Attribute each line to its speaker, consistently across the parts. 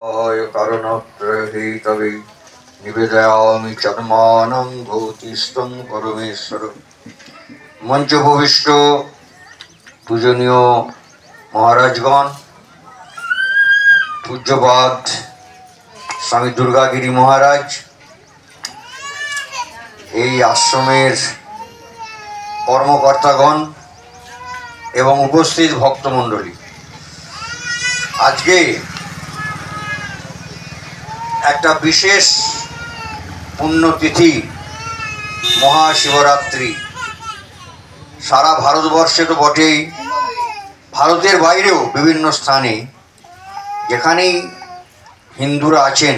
Speaker 1: कारणत्रयहेतवे निवेदयामि चर्मानं भूतिस्थं परमेश्वर। मंच उपविष्ट पूजनीय महाराजगण, पूज्यपाद स्वामी दुर्गागिरी महाराज, এই আশ্রমের কর্মকর্তাগণ এবং উপস্থিত ভক্তমণ্ডলী, আজকে একটা বিশেষ পুণ্যতিথি, মহাশিবরাত্রি। সারা ভারতবর্ষে তো বটেই, ভারতের বাইরেও বিভিন্ন স্থানে যেখানেই হিন্দুরা আছেন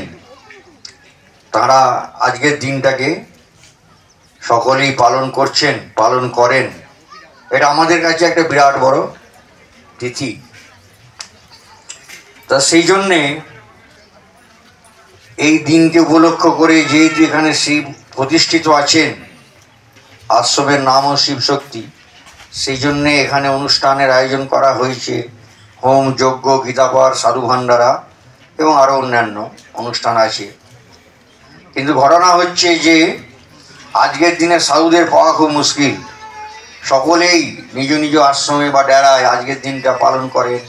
Speaker 1: তারা আজকের দিনটাকে সকলেই পালন করছেন, পালন করেন। এটা আমাদের কাছে একটা বিরাট বড় তিথি। তা সেই জন্যে এই দিনকে উপলক্ষ করে, যেহেতু এখানে শিব প্রতিষ্ঠিত আছেন, আশ্রমের নামও শিবশক্তি, সেই জন্যে এখানে অনুষ্ঠানের আয়োজন করা হয়েছে। হোম, যজ্ঞ, গীতাপাঠ, সাধু ভান্ডারা এবং আরও অন্যান্য অনুষ্ঠান আছে। কিন্তু ঘটনা হচ্ছে যে আজকের দিনে সাধুদের পাওয়া খুব মুশকিল। সকলেই নিজ নিজ আশ্রমে বা ডেরায় আজকের দিনটা পালন করেন,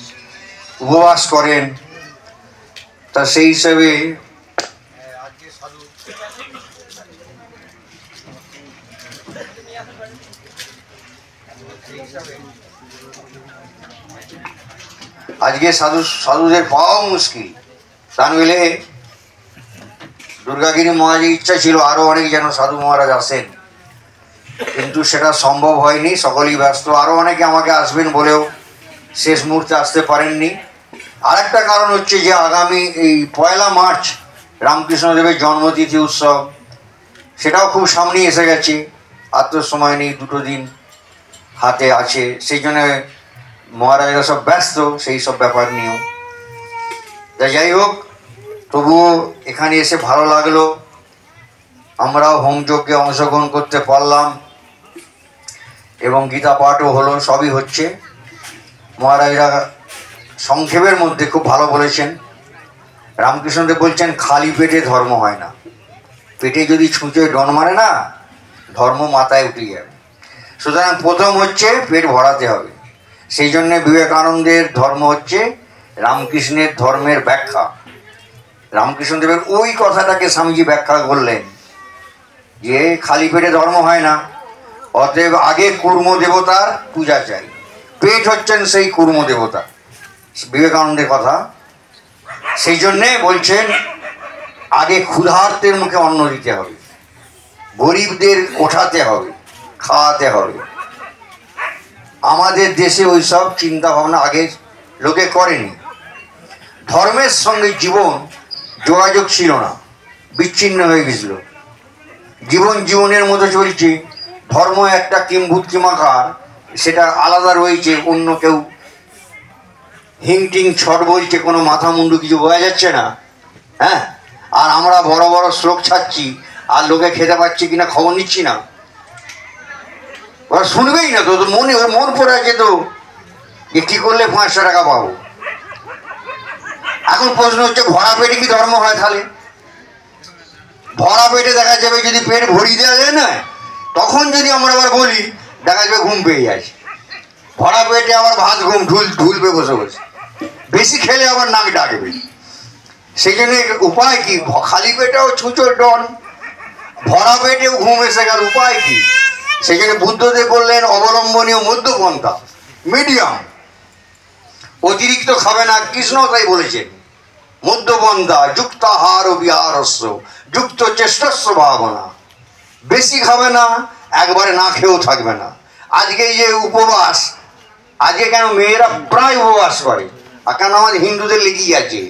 Speaker 1: উপবাস করেন। তা সেই হিসাবে আজকে সাধুদের পাওয়াও মুশকিল। তা নইলে দুর্গাগিরি মহারাজের ইচ্ছা ছিল আরও অনেক যেন সাধু মহারাজ আসেন, কিন্তু সেটা সম্ভব হয়নি। সকলেই ব্যস্ত। আরও অনেকে আমাকে আসবেন বলেও শেষ মুহূর্তে আসতে পারেননি। আরেকটা কারণ হচ্ছে যে আগামী এই 1 মার্চ রামকৃষ্ণদেবের জন্মতিথি উৎসব, সেটাও খুব সামনেই এসে গেছে। আর তো সময় নেই, 2 দিন হাতে আছে। সেই জন্য মহারাজরা সব ব্যস্ত সেই সব ব্যাপার নিয়েও। তা যাই হোক, তবুও এখানে এসে ভালো লাগলো। আমরাও হোমযজ্ঞে অংশগ্রহণ করতে পারলাম এবং গীতা পাঠও হলো, সবই হচ্ছে। মহারাজরা সংক্ষেপের মধ্যে খুব ভালো বলেছেন। রামকৃষ্ণদেব বলছেন, খালি পেটে ধর্ম হয় না। পেটে যদি ছুঁচে ডন মারে না, ধর্ম মাথায় উঠে যাবে। সুতরাং প্রথম হচ্ছে পেট ভরাতে হবে। সেই জন্যে বিবেকানন্দের ধর্ম হচ্ছে রামকৃষ্ণের ধর্মের ব্যাখ্যা। রামকৃষ্ণদেবের ওই কথাটাকে স্বামীজি ব্যাখ্যা করলেন যে খালি পেটে ধর্ম হয় না, অতএব আগে কুর্ম দেবতার পূজা চাই। পেট হচ্ছেন সেই কুর্ম দেবতা, বিবেকানন্দের কথা। সেই জন্যে বলছেন আগে ক্ষুধার্তের মুখে অন্ন দিতে হবে, গরিবদের ওঠাতে হবে, খাওয়াতে হবে। আমাদের দেশে ওই সব চিন্তা ভাবনা আগে লোকে করেনি। ধর্মের সঙ্গে জীবন যোগাযোগ ছিল না, বিচ্ছিন্ন হয়ে গেছিল। জীবনের মতো চলছে। ধর্ম একটা কিম্ভূত কিমাকার, সেটা আলাদা রয়েছে। অন্য কেউ হিংটিং ছট বলছে, কোনো মাথা মুন্ডু কিছু বোঝা যাচ্ছে না। হ্যাঁ, আর আমরা বড় বড় শ্লোক ছাড়ছি, আর লোকে খেতে পাচ্ছি কিনা খবর নিচ্ছি না। ওরা শুনবেই না তো, ওর মন পড়ে আছে তো যে কী করলে 500 টাকা পাবো। এখন প্রশ্ন হচ্ছে, ভরা পেটে কি ধর্ম হয়? তাহলে ভরা পেটে দেখা যাবে, যদি পেট ভরিয়ে দেওয়া যায় না, তখন যদি আমরা আবার বলি, দেখা যাবে ঘুম পেয়ে যাচ্ছে। ভরা পেটে আবার ভাত ঘুম ঢুলবে বসে বসে, বেশি খেলে আবার নাক ডাকবে। সেই জন্য উপায় কি? খালি পেটেও ছুঁচোর ডন, ভরা পেটেও ঘুম এসে গেল, উপায় কি? সেই জন্য বুদ্ধদেব বললেন অবলম্বনীয় মধ্যপন্থা, মিডিয়াম। অতিরিক্ত খাবে না, কৃষ্ণ তাই বলেছেন। মধ্যপন্থা, যুক্তাহার ও বিহারস্য, যুক্ত চেষ্টস্য ভাবনা। বেশি খাবে না, একবারে না খেয়েও থাকবে না। আজকে যে উপবাস, আজকে কেন মেয়েরা প্রায় উপবাস করে, আর কেন আমাদের হিন্দুদের লেগেই আছে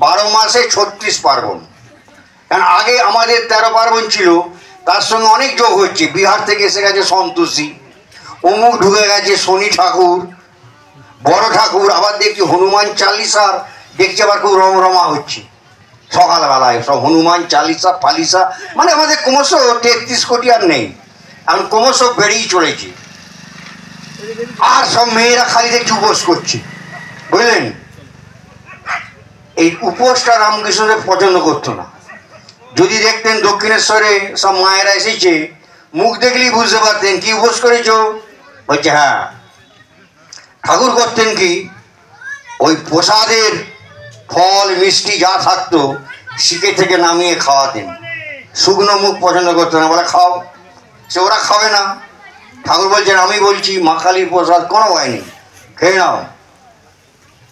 Speaker 1: 12 মাসে 36 পার্বণ। কারণ আগে আমাদের 13 পার্বণ ছিল, তার সঙ্গে অনেক যোগ হচ্ছে। বিহার থেকে এসে গেছে সন্তোষী, অমুক ঢুকে গেছে শনি ঠাকুর, বড় ঠাকুর। আবার দেখছি হনুমান চালিসার দেখছি আবার খুব রমরমা হচ্ছে সকালবেলায়, সব হনুমান চালিসা ফালিসা। মানে আমাদের ক্রমশ 33 কোটি আর নেই, এখন ক্রমশ বেড়েই চলেছে। আর সব মেয়েরা খালি দেখছি উপোস করছে, বুঝলেন। এই উপোসটা রামকৃষ্ণদেব পছন্দ করতো না। যদি দেখতেন দক্ষিণেশ্বরে সব মায়েরা এসেছে, মুখ দেখলেই বুঝতে পারতেন কি উপোস করেছো, বলছে হ্যাঁ। ঠাকুর করতেন কি, ওই প্রসাদের ফল মিষ্টি যা থাকতো শিকে থেকে নামিয়ে খাওয়াতেন। শুকনো মুখ পছন্দ করতো না, বলে খাও। সে ওরা খাবে না। ঠাকুর বলছেন আমি বলছি মা কালীর প্রসাদ কোনো ভয় নেই, খেয়ে নাও।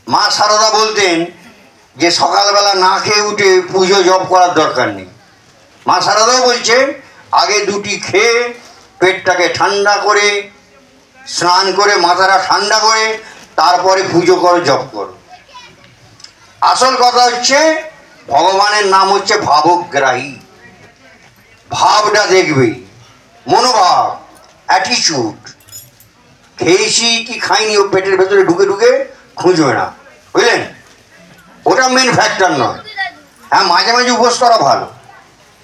Speaker 1: মা সারদা বলতেন যে সকালবেলা না খেয়ে উঠে পুজো জপ করার দরকার নেই। মা সারদাও বলছে আগে দুটি খেয়ে পেটটাকে ঠান্ডা করে স্নান করে মাথাটা ঠান্ডা করে তারপরে পুজো করো, জপ করো। আসল কথা হচ্ছে ভগবানের নাম হচ্ছে ভাবগ্রাহী। ভাবটা দেখবে, মনোভাব, অ্যাটিচিউড। খেয়েছি কি খাইনি ও পেটের ভেতরে ঢুকে ঢুকে খুঁজবে না, বুঝলেন? ওটা মেন ফ্যাক্টর নয়। হ্যাঁ, মাঝে মাঝে উপোস করা ভালো।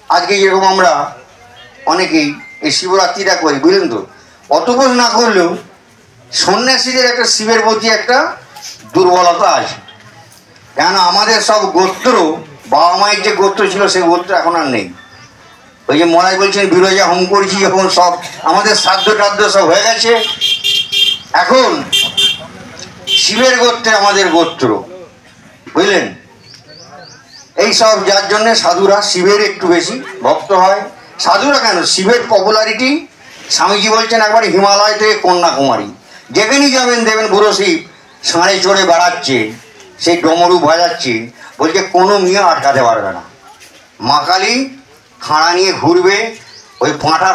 Speaker 1: আজকে যেরকম আমরা অনেকেই এই শিবরাত্রিটা করি, বুঝলেন তো, অত উপোস না করলেও সন্ন্যাসীদের একটা শিবের প্রতি একটা দুর্বলতা আছে। কেন আমাদের সব গোত্র, বাবা মায়ের যে গোত্র ছিল সেই গোত্র এখন আর নেই। ওই যে মহারাজ বলছেন বিরজা হোম করেছি যখন, সব আমাদের শ্রাদ্ধ টাদ্ধ সব হয়ে গেছে। এখন শিবের গোত্রে আমাদের গোত্র, বুঝলেন? এই সব যার জন্যে সাধুরা শিবের একটু বেশি ভক্ত হয়। সাধুরা কেন, শিবের পপুলারিটি স্বামীজি বলছেন একবারে হিমালয় থেকে কন্যাকুমারী যেখানেই যাবেন দেবেন বুড়ো শিব ষাঁড়ে চড়ে বেড়াচ্ছে, সেই ডমরু বাজাচ্ছে, বলছে কোনো মেয়ে আটকাতে পারবে না। মা কালী খাঁড়া নিয়ে ঘুরবে, ওই পাঁঠা